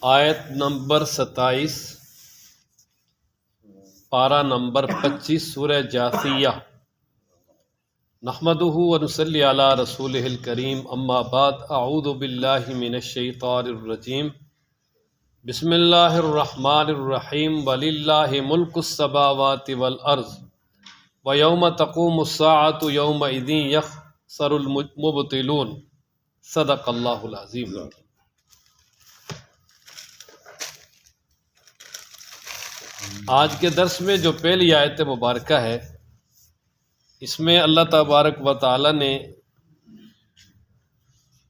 آیت نمبر 27 پارہ نمبر 25 سورہ جاثیہ۔ نحمدہ ونصلی علی رسولہ الکریم، اما بعد، اعوذ باللہ من الشیطان الرجیم، بسم اللہ الرحمن الرحیم، وللہ ملک السماوات والارض ویوم تقوم الساعۃ یومئذ یخسر المبطلون۔ صدق اللہ العظیم۔ آج کے درس میں جو پہلی آیت مبارکہ ہے، اس میں اللہ تبارک و تعالی نے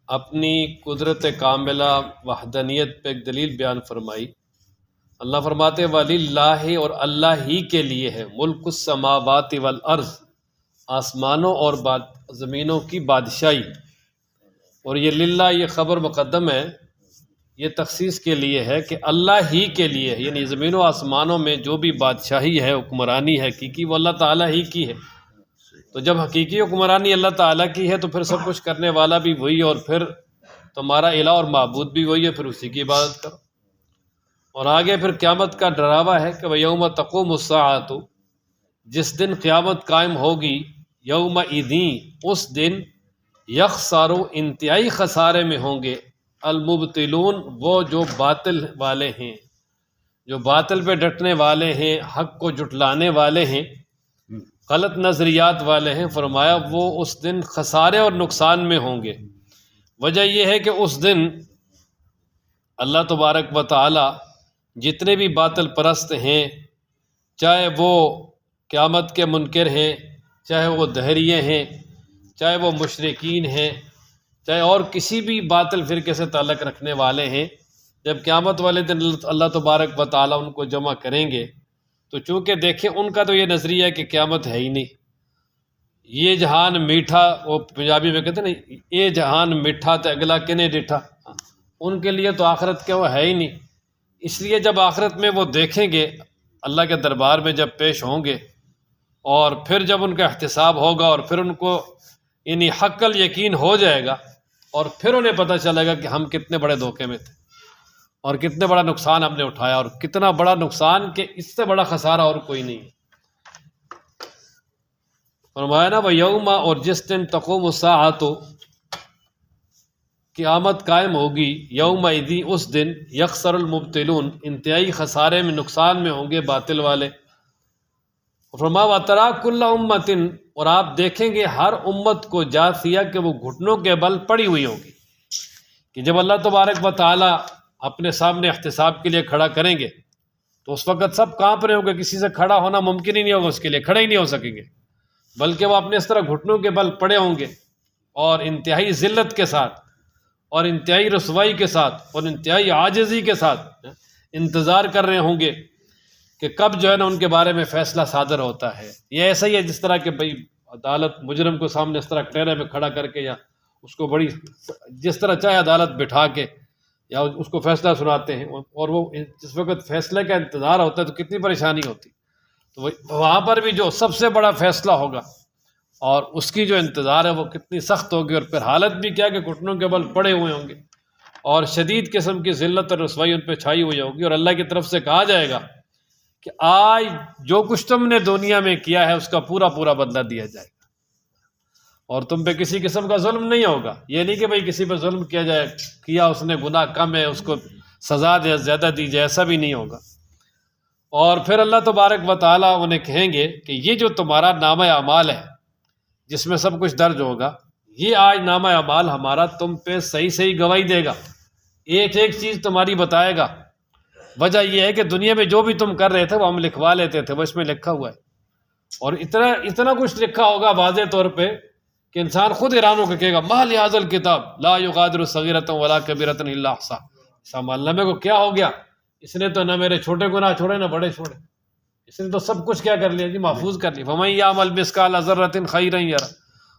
اپنی قدرت کاملہ وحدانیت پہ ایک دلیل بیان فرمائی۔ اللہ فرماتے وَلِلَّهِ، اور اللہ ہی کے لیے ہے، ملک السماوات والارض، آسمانوں اور زمینوں کی بادشاہی۔ اور یہ للہ، یہ خبر مقدم ہے، یہ تخصیص کے لیے ہے کہ اللہ ہی کے لیے ہے، یعنی زمین و آسمانوں میں جو بھی بادشاہی ہے، حکمرانی ہے حقیقی، وہ اللہ تعالیٰ ہی کی ہے۔ تو جب حقیقی حکمرانی اللہ تعالیٰ کی ہے تو پھر سب کچھ کرنے والا بھی وہی، اور پھر تمہارا الہ اور معبود بھی وہی ہے، پھر اسی کی عبادت کرو۔ اور آگے پھر قیامت کا ڈراوا ہے کہ وَيَوْمَ تَقُومُ السَّاعَةُ، جس دن قیامت قائم ہوگی، یومئذ، اس دن، یخسر، انتہائی خسارے میں ہوں گے، المبطلون، وہ جو باطل والے ہیں، جو باطل پہ ڈٹنے والے ہیں، حق کو جھٹلانے والے ہیں، غلط نظریات والے ہیں۔ فرمایا وہ اس دن خسارے اور نقصان میں ہوں گے۔ وجہ یہ ہے کہ اس دن اللہ تبارک و تعالی جتنے بھی باطل پرست ہیں، چاہے وہ قیامت کے منکر ہیں، چاہے وہ دہریے ہیں، چاہے وہ مشرکین ہیں، چاہے اور کسی بھی باطل فرقے سے تعلق رکھنے والے ہیں، جب قیامت والے دن اللہ تبارک و تعالیٰ ان کو جمع کریں گے تو چونکہ دیکھیں ان کا تو یہ نظریہ ہے کہ قیامت ہے ہی نہیں، یہ جہان میٹھا، وہ پنجابی میں کہتے ہیں نا، یہ جہان میٹھا تے اگلا کنے ڈٹھا، ان کے لیے تو آخرت کے وہ ہے ہی نہیں۔ اس لیے جب آخرت میں وہ دیکھیں گے، اللہ کے دربار میں جب پیش ہوں گے، اور پھر جب ان کا احتساب ہوگا، اور پھر ان کو یعنی حق یقین ہو جائے گا، اور پھر انہیں پتہ چلے گا کہ ہم کتنے بڑے دھوکے میں تھے، اور کتنے بڑا نقصان ہم نے اٹھایا، اور کتنا بڑا نقصان کہ اس سے بڑا خسارہ اور کوئی نہیں ہے۔ فرمایا نا وَيَوْمَ، اور جس دن تقوم الساعۃ، قیامت قائم ہوگی، یومئذ، اس دن، یخسر المبطلون، انتہائی خسارے میں، نقصان میں ہوں گے باطل والے۔ فرمایا وَتَرَىٰ كُلَّ أُمَّةٍ، اور آپ دیکھیں گے ہر امت کو، جاثیہ، کہ وہ گھٹنوں کے بل پڑی ہوئی ہوگی، کہ جب اللہ تبارک و تعالیٰ اپنے سامنے احتساب کے لیے کھڑا کریں گے تو اس وقت سب کانپ رہے ہوں گے، کسی سے کھڑا ہونا ممکن ہی نہیں ہوگا، اس کے لیے کھڑے ہی نہیں ہو سکیں گے، بلکہ وہ اپنے اس طرح گھٹنوں کے بل پڑے ہوں گے، اور انتہائی ذلت کے ساتھ، اور انتہائی رسوائی کے ساتھ، اور انتہائی عاجزی کے ساتھ انتظار کر رہے ہوں گے کہ کب جو ہے نا ان کے بارے میں فیصلہ صادر ہوتا ہے۔ یہ ایسا ہی ہے جس طرح کہ بھئی عدالت مجرم کو سامنے اس طرح ٹیرے میں کھڑا کر کے، یا اس کو بڑی جس طرح چاہے عدالت بٹھا کے، یا اس کو فیصلہ سناتے ہیں، اور وہ جس وقت فیصلے کا انتظار ہوتا ہے تو کتنی پریشانی ہوتی، تو وہاں پر بھی جو سب سے بڑا فیصلہ ہوگا اور اس کی جو انتظار ہے وہ کتنی سخت ہوگی، اور پھر حالت بھی کیا کہ گھٹنوں کے بل پڑے ہوئے ہوں گے، اور شدید قسم کی ذلت اور رسوائی ان پہ چھائی ہوئی ہوگی، اور اللہ کی طرف سے کہا جائے گا کہ آج جو کچھ تم نے دنیا میں کیا ہے اس کا پورا پورا بدلہ دیا جائے گا، اور تم پہ کسی قسم کا ظلم نہیں ہوگا۔ یہ نہیں کہ بھئی کسی پہ ظلم کیا جائے، کیا اس نے گناہ کم ہے اس کو سزا دے زیادہ دی جائے، ایسا بھی نہیں ہوگا۔ اور پھر اللہ تبارک و تعالیٰ انہیں کہیں گے کہ یہ جو تمہارا نامہ اعمال ہے جس میں سب کچھ درج ہوگا، یہ آج نامہ اعمال ہمارا تم پہ صحیح صحیح گواہی دے گا، ایک ایک چیز تمہاری بتائے گا۔ وجہ یہ ہے کہ دنیا میں جو بھی تم کر رہے تھے وہ ہم لکھوا لیتے تھے، وہ اس میں لکھا ہوا ہے، اور اتنا کچھ لکھا ہوگا واضح طور پہ کہ انسان خود حیران ہو کے کہے گا ما لہذا الکتاب لا یغادر صغیرۃ ولا کبیرۃ الا احصاها، اس عمل کو کیا ہو گیا، اس نے تو نہ میرے چھوٹے گناہ چھوڑے نہ بڑے چھوڑے، اس نے تو سب کچھ کیا کر لیا جی، محفوظ کر لیا۔ وَمَن يَعْمَلْ مِثْقَالَ ذَرَّةٍ خَيْرًا يَرَهُ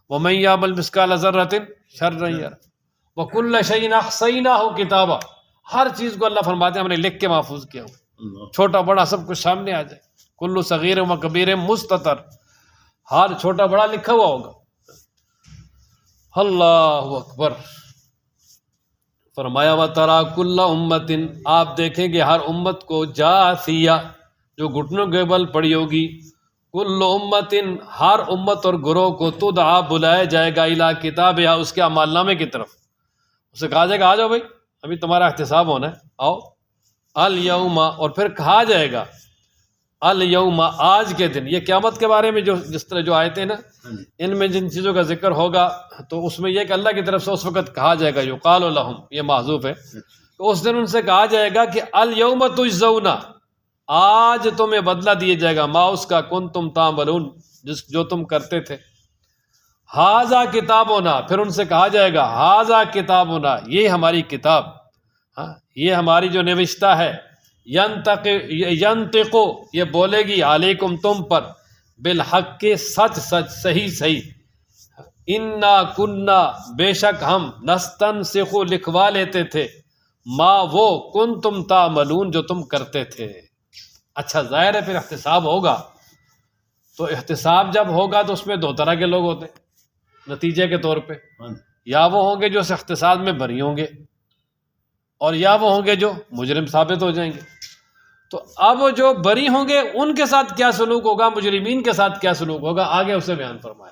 وَمَن يَعْمَلْ مِثْقَالَ ذَرَّةٍ شَرًّا يَرَهُ وَكُلَّ شَيْءٍ أَحْصَيْنَاهُ كِتَابًا، ہر چیز کو اللہ فرماتے ہیں ہم نے لکھ کے محفوظ کیا ہوا، چھوٹا بڑا سب کچھ سامنے آ جائے، کل صغیر و کبیر مستتر، ہر چھوٹا بڑا لکھا ہوا ہوگا۔ اللہ اکبر۔ فرمایا وَتَرَى كُلَّ أُمَّةٍ، آپ دیکھیں گے ہر امت کو جاثیہ جو گھٹنوں کے بل پڑی ہوگی، کل امتن ہر امت اور گروہ کو تدعا بلایا جائے گا الی کتابہا اس کے اعمال نامے کی طرف، اسے کہا جائے گا آ جاؤ بھائی ابھی تمہارا احتساب ہونا ہے آؤ، الیوم اور پھر کہا جائے گا الیوم آج کے دن، یہ قیامت کے بارے میں جو جس طرح جو آیتیں نا ان میں جن چیزوں کا ذکر ہوگا تو اس میں یہ کہ اللہ کی طرف سے اس وقت کہا جائے گا یقال لہم، یہ محذوف ہے، تو اس دن ان سے کہا جائے گا کہ الیوم تجزون، آج تمہیں بدلہ دیا جائے گا ما اس کا کنتم تعملون جو تم کرتے تھے، ھذا کتابنا، پھر ان سے کہا جائے گا ھذا کتابنا، یہ ہماری کتاب، یہ ہماری جو نوشتہ ہے، ینطقو یہ بولے گی علیکم تم پر، بالحق کے سچ سچ صحیح صحیح، انا کننا بے شک ہم، نستنسخ لکھوا لیتے تھے، ما وہ کنتم تعملون جو تم کرتے تھے۔ اچھا ظاہر ہے پھر احتساب ہوگا، تو احتساب جب ہوگا تو اس میں دو طرح کے لوگ ہوتے ہیں نتیجے کے طور پہ، یا وہ ہوں گے جو اس احتساب میں بری ہوں گے، اور یا وہ ہوں گے جو مجرم ثابت ہو جائیں گے۔ تو اب جو بری ہوں گے ان کے ساتھ کیا سلوک ہوگا، مجرمین کے ساتھ کیا سلوک ہوگا، آگے اسے بیان فرمایا۔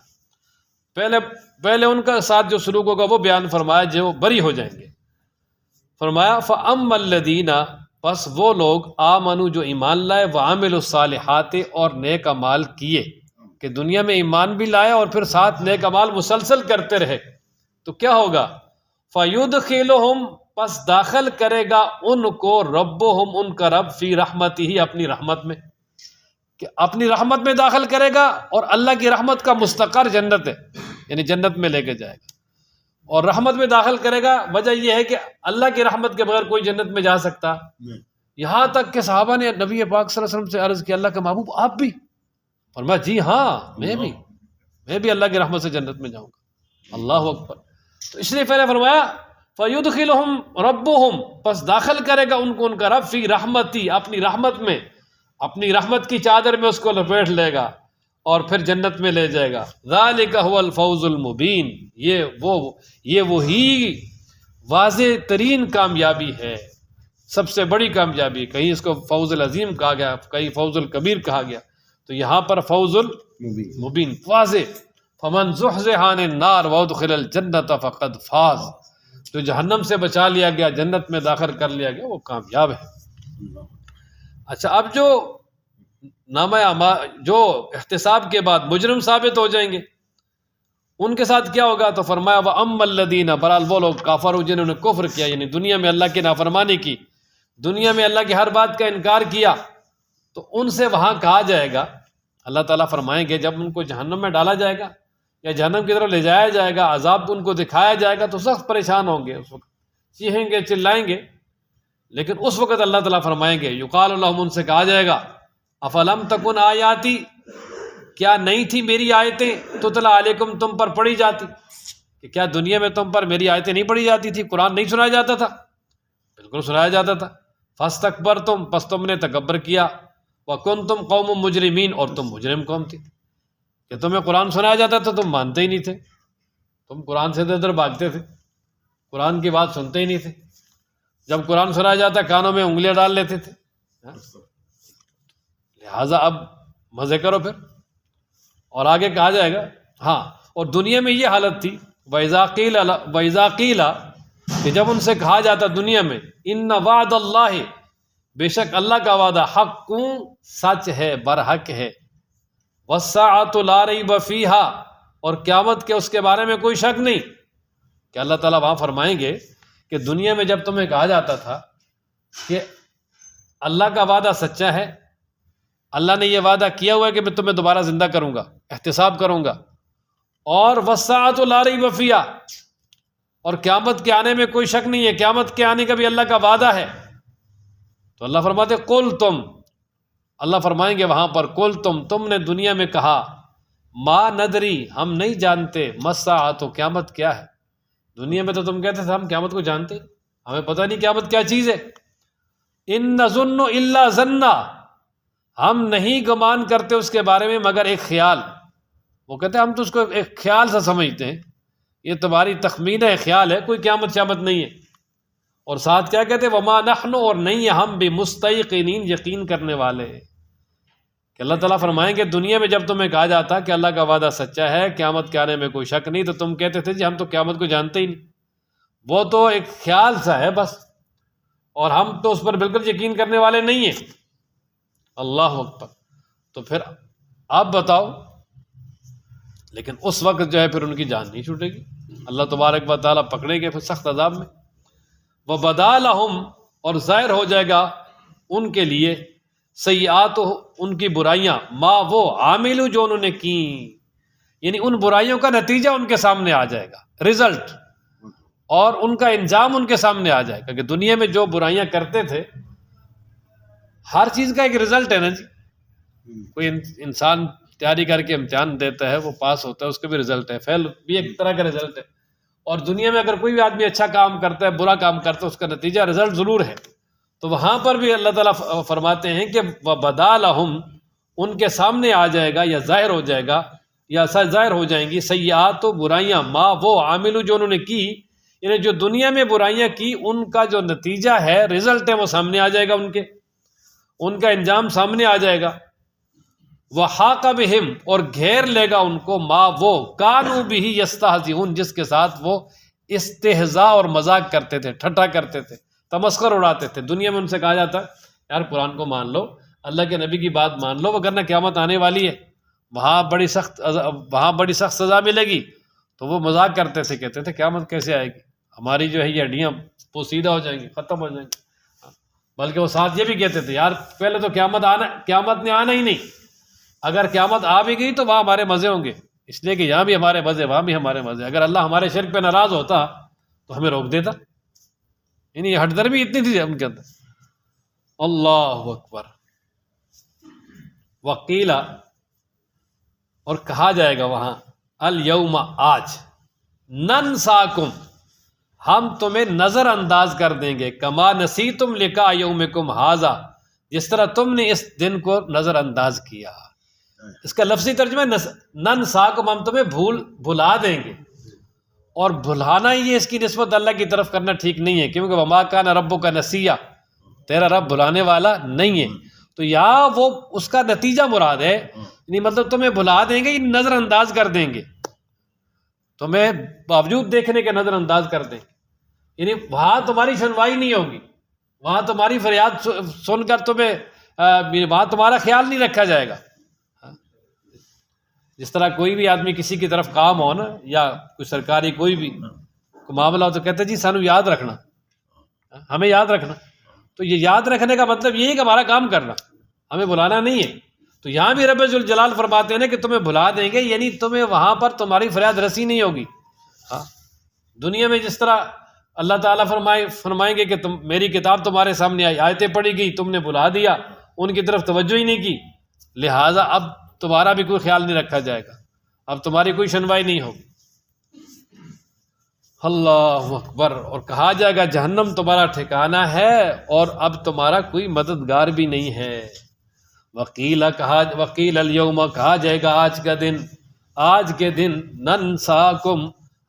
پہلے ان کا ساتھ جو سلوک ہوگا وہ بیان فرمایا جو بری ہو جائیں گے۔ فرمایا فَأَمَّا الَّذِينَ، پس وہ لوگ آمنو جو ایمان لائے، وَعَمِلُوا الصَّالِحَاتِ اور نیک اعمال کیے، کہ دنیا میں ایمان بھی لائے اور پھر ساتھ نیک اعمال مسلسل کرتے رہے، تو کیا ہوگا، فَيُدْخِلُهُمْ پس داخل کرے گا ان کو ربهم ان کا رب فی رحمتہ اپنی رحمت میں، کہ اپنی رحمت میں داخل کرے گا، اور اللہ کی رحمت کا مستقر جنت ہے، یعنی جنت میں لے کے جائے گا، اور رحمت میں داخل کرے گا، وجہ یہ ہے کہ اللہ کی رحمت کے بغیر کوئی جنت میں جا سکتا، یہاں تک کہ صحابہ نے نبی پاک صلی اللہ علیہ وسلم سے عرض کیا اللہ کے محبوب آپ بھی؟ فرمایا جی ہاں میں بھی اللہ کی رحمت سے جنت میں جاؤں گا، اللہ اکبر۔ تو اس لیے پہلے فرمایا فَيُدْخِلُهُمْ رَبُّهُمْ پس داخل کرے گا ان کو ان کا رب فی رحمتی اپنی رحمت میں، اپنی رحمت کی چادر میں اس کو لپیٹ لے گا اور پھر جنت میں لے جائے گا۔ ذَلِكَ هُوَ الْفَوْزُ الْمُبِينُ، یہ وہی واضح ترین کامیابی ہے، سب سے بڑی کامیابی، کہیں اس کو فوز العظیم کہا گیا، کہیں فوز الکبیر کہا گیا، تو یہاں پر فوز المبین واضح۔ فَمَنْ زُحْزِحَ عَنِ النَّارِ وَأُدْخِلَ الْجَنَّةَ فَقَدْ فَازَ، جو جہنم سے بچا لیا گیا، جنت میں داخل کر لیا گیا، وہ کامیاب ہے۔ اچھا اب جو جو احتساب کے بعد مجرم ثابت ہو جائیں گے ان کے ساتھ کیا ہوگا، تو فرمایا وَأَمَّا الَّذِينَ برحال وہ لوگ کافروا جنہوں نے کفر کیا، یعنی دنیا میں اللہ کی نافرمانی کی، دنیا میں اللہ کی ہر بات کا انکار کیا، تو ان سے وہاں کہا جائے گا، اللہ تعالیٰ فرمائیں گے جب ان کو جہنم میں ڈالا جائے گا یا جہنم کی طرف لے جایا جائے گا، عذاب ان کو دکھایا جائے گا، تو سخت پریشان ہوں گے، اس وقت چیخیں گے چلائیں گے، لیکن اس وقت اللہ تعالیٰ فرمائیں گے یقال لہم ان سے کہا جائے گا افلم تکن آیاتی کیا نہیں تھی میری آیتیں تتلی علیکم تم پر پڑھی جاتی، کہ کیا دنیا میں تم پر میری آیتیں نہیں پڑھی جاتی تھی، قرآن نہیں سنایا جاتا تھا؟ بالکل سنایا جاتا تھا۔ فاستکبرتم پس تم نے تکبر کیا، وکنتم قوم مجرمین اور تم مجرم قوم تھی، کہ تمہیں قرآن سنایا جاتا تھا تم مانتے ہی نہیں تھے، تم قرآن سے ادھر بھاگتے تھے، قرآن کی بات سنتے ہی نہیں تھے، جب قرآن سنایا جاتا کانوں میں انگلیاں ڈال لیتے تھے، لہٰذا اب مزے کرو پھر۔ اور آگے کہا جائے گا ہاں، اور دنیا میں یہ حالت تھی وَإِذَا قِيلَ کہ جب ان سے کہا جاتا دنیا میں ان وعد اللہ بے شک اللہ کا وعدہ حق سچ ہے برحق ہے، وَالسَّاعَةُ لَا رَيْبَ فِيهَا اور قیامت کے اس کے بارے میں کوئی شک نہیں، کہ اللہ تعالیٰ وہاں فرمائیں گے کہ دنیا میں جب تمہیں کہا جاتا تھا کہ اللہ کا وعدہ سچا ہے، اللہ نے یہ وعدہ کیا ہوا ہے کہ میں تمہیں دوبارہ زندہ کروں گا، احتساب کروں گا، اور وَالسَّاعَةُ لَا رَيْبَ فِيهَا اور قیامت کے آنے میں کوئی شک نہیں ہے، قیامت کے آنے کا بھی اللہ کا وعدہ ہے، تو اللہ فرماتے قل تم، اللہ فرمائیں گے وہاں پر قل تم نے دنیا میں کہا ما ندری ہم نہیں جانتے مَالسَّاعَةُ قیامت کیا ہے، دنیا میں تو تم کہتے تھے ہم قیامت کو جانتے، ہمیں پتہ نہیں قیامت کیا چیز ہے، ان نظن الا ظنا ہم نہیں گمان کرتے اس کے بارے میں مگر ایک خیال، وہ کہتے ہیں ہم تو اس کو ایک خیال سے سمجھتے ہیں، یہ تمہاری تخمینہ ہے، خیال ہے، کوئی قیامت شیامت نہیں ہے، اور ساتھ کیا کہتے وما نحن، اور نہیں ہیں ہم بمستیقنین، یقین کرنے والے، کہ اللہ تعالیٰ فرمائیں گے دنیا میں جب تمہیں کہا جاتا کہ اللہ کا وعدہ سچا ہے، قیامت کے آنے میں کوئی شک نہیں، تو تم کہتے تھے جی ہم تو قیامت کو جانتے ہی نہیں، وہ تو ایک خیال سا ہے بس، اور ہم تو اس پر بالکل یقین کرنے والے نہیں ہیں۔ اللہ اکبر۔ تو پھر آپ بتاؤ، لیکن اس وقت جو ہے پھر ان کی جان نہیں چھوٹے گی، اللہ تبارک و تعالیٰ پکڑیں گے پھر سخت عذاب میں۔ وَبَدَا لَهُمْ، اور ظاہر ہو جائے گا ان کے لیے، سیئات، ان کی برائیاں، ما وہ عاملو جو انہوں نے کی، یعنی ان برائیوں کا نتیجہ ان کے سامنے آ جائے گا، رزلٹ، اور ان کا انجام ان کے سامنے آ جائے گا کہ دنیا میں جو برائیاں کرتے تھے، ہر چیز کا ایک رزلٹ ہے نا جی، کوئی انسان تیاری کر کے امتحان دیتا ہے، وہ پاس ہوتا ہے، اس کا بھی رزلٹ ہے، فیل بھی ایک طرح کا رزلٹ ہے، اور دنیا میں اگر کوئی بھی آدمی اچھا کام کرتا ہے، برا کام کرتا ہے، اس کا نتیجہ رزلٹ ضرور ہے۔ تو وہاں پر بھی اللہ تعالیٰ فرماتے ہیں کہ وَبَدَا لَهُمْ، ان کے سامنے آ جائے گا یا ظاہر ہو جائے گا یا ظاہر ہو جائیں گی، سیئات، برائیاں، ما وہ عاملو جو انہوں نے کی، یعنی جو دنیا میں برائیاں کی ان کا جو نتیجہ ہے، رزلٹ ہے، وہ سامنے آ جائے گا، ان کا انجام سامنے آ جائے گا۔ وَحَاقَ بِهِمْ، اور گھیر لے گا ان کو، ما وہ کانوا بِهِ یستہزئون، جس کے ساتھ وہ استہزاء اور مذاق کرتے تھے، ٹھٹھا کرتے تھے، تمسخر اڑاتے تھے۔ دنیا میں ان سے کہا جاتا یار قرآن کو مان لو، اللہ کے نبی کی بات مان لو، وگرنہ قیامت آنے والی ہے، وہاں بڑی سخت سزا ملے گی، تو وہ مذاق کرتے تھے، کہتے تھے قیامت کیسے آئے گی، ہماری جو ہے یہ ہڈیاں پوسیدہ ہو جائیں گی، ختم ہو جائیں گی۔ بلکہ وہ ساتھ یہ بھی کہتے تھے یار پہلے تو قیامت نے آنا ہی نہیں، اگر قیامت آ بھی گئی تو وہاں ہمارے مزے ہوں گے، اس لیے کہ یہاں بھی ہمارے مزے، وہاں بھی ہمارے مزے، اگر اللہ ہمارے شرک پہ ناراض ہوتا تو ہمیں روک دیتا، یعنی ہٹ درمی اتنی تھی ان کے اندر۔ اللہ اکبر۔ وقیلا، اور کہا جائے گا وہاں، الیوم، آج، ننساکم، ہم تمہیں نظر انداز کر دیں گے، کما نسیتم لقاء یومکم ھذا، جس طرح تم نے اس دن کو نظر انداز کیا۔ اس کا لفظی ترجمہ ننساکم، ہم تمہیں بھلا دیں گے، اور بھلانا یہ اس کی نسبت اللہ کی طرف کرنا ٹھیک نہیں ہے، کیونکہ وما کان ربک نسیا، تیرا رب بھلانے والا نہیں ہے، تو یا وہ اس کا نتیجہ مراد ہے، یعنی مطلب تمہیں بھلا دیں گے، نظر انداز کر دیں گے، تمہیں باوجود دیکھنے کے نظر انداز کر دیں گے، یعنی وہاں تمہاری سنوائی نہیں ہوگی، وہاں تمہاری فریاد سن کر وہاں تمہارا خیال نہیں رکھا جائے گا۔ جس طرح کوئی بھی آدمی کسی کی طرف کام ہو نا، یا کوئی سرکاری کوئی بھی معاملہ ہو، تو کہتے جی سانو یاد رکھنا، ہمیں یاد رکھنا، تو یہ یاد رکھنے کا مطلب یہ ہے کہ ہمارا کام کرنا، ہمیں بلانا نہیں ہے۔ تو یہاں بھی رب ذوالجلال فرماتے ہیں کہ تمہیں بھلا دیں گے، یعنی تمہیں وہاں پر تمہاری فریاد رسی نہیں ہوگی۔ دنیا میں جس طرح اللہ تعالیٰ فرمائیں گے کہ میری کتاب تمہارے سامنے آئی، آیتیں پڑھی گئی، تم نے بھلا دیا، ان کی طرف توجہ ہی نہیں کی، لہٰذا اب تمہارا بھی کوئی خیال نہیں رکھا جائے گا، اب تمہاری کوئی سنوائی نہیں ہوگی۔ اللہ اکبر۔ اور کہا جائے گا جہنم تمہارا ٹھکانہ ہے، اور اب تمہارا کوئی مددگار بھی نہیں ہے۔ وقیل الیوم، کہا جائے گا آج کے دن ننساکم،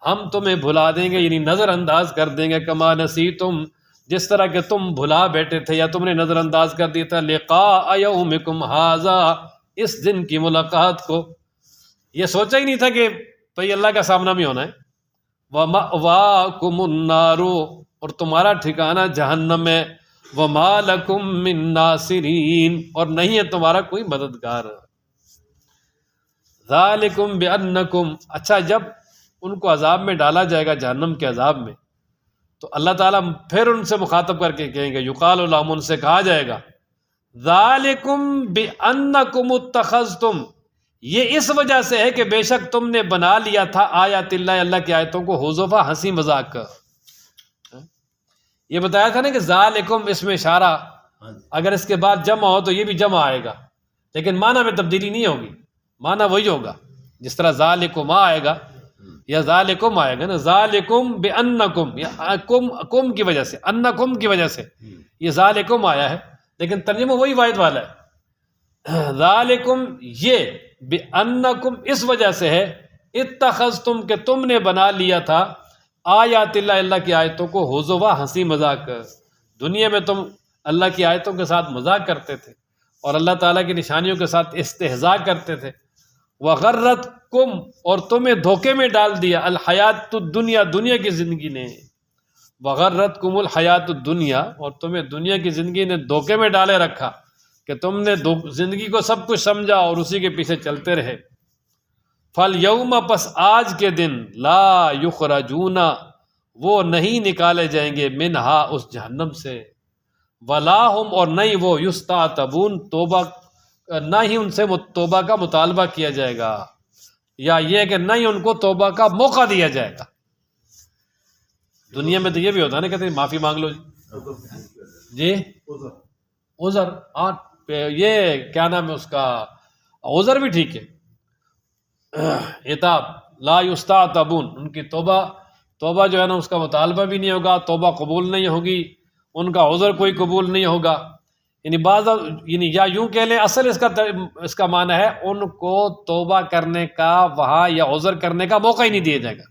ہم تمہیں بھلا دیں گے، یعنی نظر انداز کر دیں گے، کما نسیتم، جس طرح کہ تم بھلا بیٹھے تھے یا تم نے نظر انداز کر دیا تھا، لقاء یومکم ھذا، اس دن کی ملاقات کو، یہ سوچا ہی نہیں تھا کہ بھئی اللہ کا سامنا بھی ہونا ہے۔ وَمَأْوَاكُمُ النَّارُ، اور تمہارا ٹھکانہ جہنم ہے، وَمَا لَكُم مِّن نَاصِرِينَ، اور نہیں ہے تمہارا کوئی مددگار۔ ذَلِكُمْ بِأَنَّكُمْ، اچھا جب ان کو عذاب میں ڈالا جائے گا، جہنم کے عذاب میں، تو اللہ تعالیٰ پھر ان سے مخاطب کر کے کہیں گے، یقال لہم، ان سے کہا جائے گا، ذَلِكُمْ بِأَنَّكُمُ اتَّخَذْتُمْ، یہ اس وجہ سے ہے کہ بے شک تم نے بنا لیا تھا آیات اللہ، اللہ کی آیتوں کو، حضوفا، ہنسی مذاق کا۔ یہ بتایا تھا نا کہ ذالکم اس میں اشارہ، اگر اس کے بعد جمع ہو تو یہ بھی جمع آئے گا، لیکن معنی میں تبدیلی نہیں ہوگی، معنی وہی ہوگا، جس طرح ذالکم آئے گا یا ذالکم آئے گا نا، ذالکم بانکم، یا کم کی وجہ سے، انکم کی وجہ سے یہ ذالکم آیا ہے، لیکن ترجمہ وہی واحد والا ہے۔ ذالکم یہ بانکم اس وجہ سے ہے، اتخذتم کہ تم نے بنا لیا تھا، آیات اللہ، اللہ کی آیتوں کو حضوا ہنسی مذاق، دنیا میں تم اللہ کی آیتوں کے ساتھ مذاق کرتے تھے اور اللہ تعالیٰ کی نشانیوں کے ساتھ استہزاء کرتے تھے، وغرتکم، اور تمہیں دھوکے میں ڈال دیا، الحیات الدنیا، دنیا کی زندگی نے، وغرتکم الحیات الدنیا، اور تمہیں دنیا کی زندگی نے دھوکے میں ڈالے رکھا کہ تم نے زندگی کو سب کچھ سمجھا اور اسی کے پیچھے چلتے رہے۔ فَالْيَوْمَ، پس آج کے دن، لا یخرجون، وہ نہیں نکالے جائیں گے، منہا، اس جہنم سے، ولا ہم، اور نہیں وہ، یستعتبون، توبہ، نہ ہی ان سے توبہ کا مطالبہ کیا جائے گا، یا یہ کہ نہ ہی ان کو توبہ کا موقع دیا جائے گا۔ دنیا میں تو یہ بھی ہوتا ہے نا، کہتے ہیں معافی مانگ لو جی، عذر، یہ کیا نام ہے اس کا، عذر بھی ٹھیک ہے، عتاب، لا یستعتبون، ان کی توبہ جو ہے نا اس کا مطالبہ بھی نہیں ہوگا، توبہ قبول نہیں ہوگی، ان کا عذر کوئی قبول نہیں ہوگا، یعنی یا یوں کہہ لیں، اصل اس کا معنی ہے ان کو توبہ کرنے کا وہاں یا عذر کرنے کا موقع ہی نہیں دیا جائے گا۔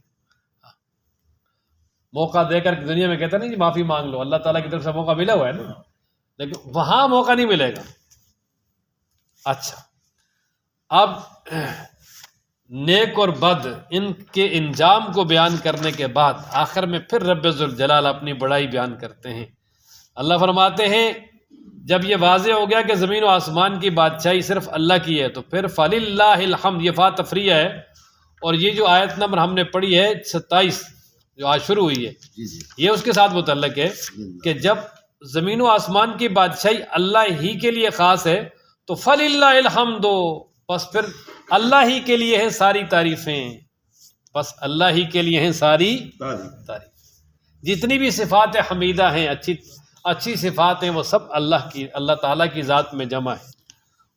موقع دے کر دنیا میں کہتے ہیں نا جی معافی مانگ لو، اللہ تعالیٰ کی طرف سے موقع ملا ہوا ہے نا، لیکن وہاں موقع نہیں ملے گا۔ اچھا، اب نیک اور بد ان کے انجام کو بیان کرنے کے بعد آخر میں پھر رب ذوالجلال اپنی بڑائی بیان کرتے ہیں۔ اللہ فرماتے ہیں جب یہ واضح ہو گیا کہ زمین و آسمان کی بادشاہی صرف اللہ کی ہے، تو پھر فَلِلَّهِ الْحَمْدُ، یہ فا تفریح ہے، اور یہ جو آیت نمبر ہم نے پڑھی ہے 27 جو آج شروع ہوئی ہے، یہ اس کے ساتھ متعلق ہے کہ جب زمین و آسمان کی بادشاہی اللہ ہی کے لیے خاص ہے تو فَلِلَّهِ الْحَمْدُ، پس پھر اللہ ہی کے لیے ہیں ساری تعریفیں، بس اللہ ہی کے لیے ہیں ساری تعریف، جتنی بھی صفات حمیدہ ہیں، اچھی صفات ہیں، وہ سب اللہ تعالیٰ کی ذات میں جمع ہے۔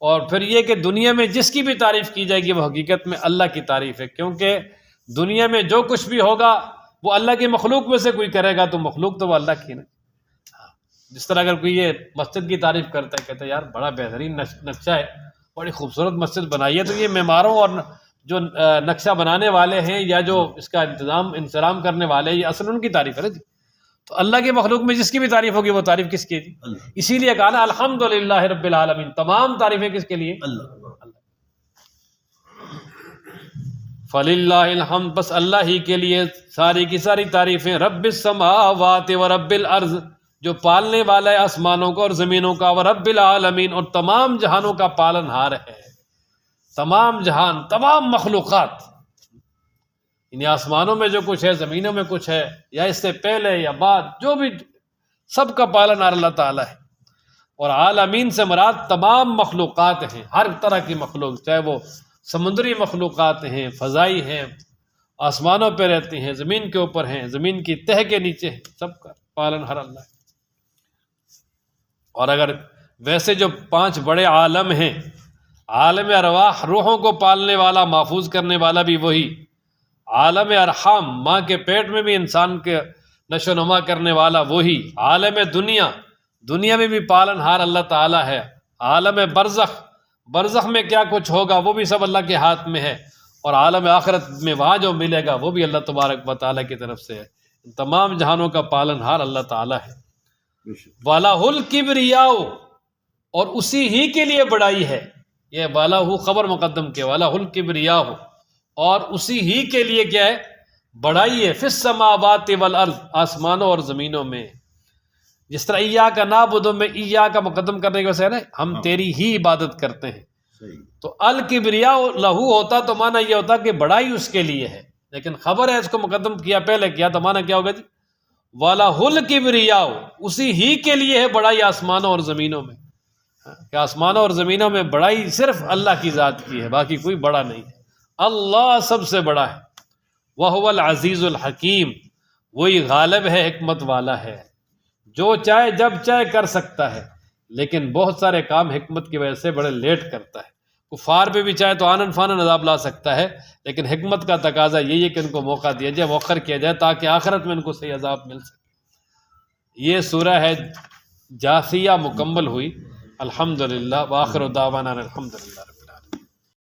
اور پھر یہ کہ دنیا میں جس کی بھی تعریف کی جائے گی وہ حقیقت میں اللہ کی تعریف ہے، کیونکہ دنیا میں جو کچھ بھی ہوگا وہ اللہ کی مخلوق میں سے کوئی کرے گا تو مخلوق تو وہ اللہ کی نا۔ جس طرح اگر کوئی یہ مسجد کی تعریف کرتا ہے، کہتا ہے یار بڑا بہترین نقشہ ہے، بڑی خوبصورت مسجد بنائی ہے، تو یہ معماروں اور جو نقشہ بنانے والے ہیں یا جو اس کا انتظام کرنے والے ہیں، یہ اصل ان کی تعریف ہے نا جی۔ تو اللہ کے مخلوق میں جس کی بھی تعریف ہوگی وہ تعریف کس کی ہے؟ اسی لیے کہا نا الحمدللہ رب العالمین، تمام تعریفیں کس کے لیے؟ اللہ۔ فَلِلَّهِ الْحَمْدُ، بس اللہ ہی کے لیے ساری کی ساری تعریفیں، رب السماوات و رب الارض، جو پالنے والا ہے آسمانوں کا اور زمینوں کا، و رب العالمین، اور تمام جہانوں کا پالن ہار ہے، تمام جہان، تمام مخلوقات، یعنی آسمانوں میں جو کچھ ہے، زمینوں میں کچھ ہے، یا اس سے پہلے یا بعد، جو بھی، سب کا پالن ہار اللہ تعالیٰ ہے۔ اور عالمین سے مراد تمام مخلوقات ہیں، ہر طرح کی مخلوق، چاہے وہ سمندری مخلوقات ہیں، فضائی ہیں، آسمانوں پہ رہتی ہیں، زمین کے اوپر ہیں، زمین کی تہہ کے نیچے ہیں، سب کا پالن ہر اللہ ہے۔ اور اگر ویسے جو 5 بڑے عالم ہیں، عالم ارواح، روحوں کو پالنے والا، محفوظ کرنے والا بھی وہی، عالم ارحام، ماں کے پیٹ میں بھی انسان کے نشو و نما کرنے والا وہی، عالم دنیا، دنیا میں بھی پالن ہار اللہ تعالیٰ ہے، عالم برزخ، برزخ میں کیا کچھ ہوگا وہ بھی سب اللہ کے ہاتھ میں ہے، اور عالم آخرت میں وہاں جو ملے گا وہ بھی اللہ تبارک و تعالیٰ کی طرف سے ہے۔ تمام جہانوں کا پالن ہار اللہ تعالیٰ ہے۔ وَلَهُ الْكِبْرِيَاءُ، اور اسی ہی کے لیے بڑائی ہے، یہ وَلَهُ خبر مقدم کے، وَلَهُ الْكِبْرِيَاءُ، اور اسی ہی کے لیے کیا ہے؟ بڑائی ہے، فِي السَّمَاوَاتِ وَالْأَرْضِ، آسمانوں اور زمینوں میں۔ جس طرح ایاک نعبد میں ایاک مقدم کرنے کی وجہ سے ہے نا، ہم تیری ہی عبادت کرتے ہیں، تو الکبریاء لہو ہوتا تو معنی یہ ہوتا کہ بڑائی اس کے لیے ہے، لیکن خبر ہے اس کو مقدم کیا، پہلے کیا، تو معنی کیا ہوگا جی؟ وَلَهُ الْكِبْرِيَاءُ، اسی ہی کے لیے ہے بڑائی آسمانوں اور زمینوں میں، کہ آسمانوں اور زمینوں میں بڑائی صرف اللہ کی ذات کی ہے، باقی کوئی بڑا نہیں ہے، اللہ سب سے بڑا ہے۔ وَهُوَ الْعَزِيزُ الْحَكِيمُ، وہی غالب ہے، حکمت والا ہے، جو چاہے جب چاہے کر سکتا ہے، لیکن بہت سارے کام حکمت کی وجہ سے بڑے لیٹ کرتا ہے۔ کفار پہ بھی چاہے تو آنن فانن عذاب لا سکتا ہے، لیکن حکمت کا تقاضا یہی ہے کہ ان کو موقع دیا جائے، مؤخر کیا جائے، تاکہ آخرت میں ان کو صحیح عذاب مل سکے۔ یہ سورہ ہے جاثیہ مکمل ہوئی۔ الحمدللہ، وآخر دعوانا الحمدللہ۔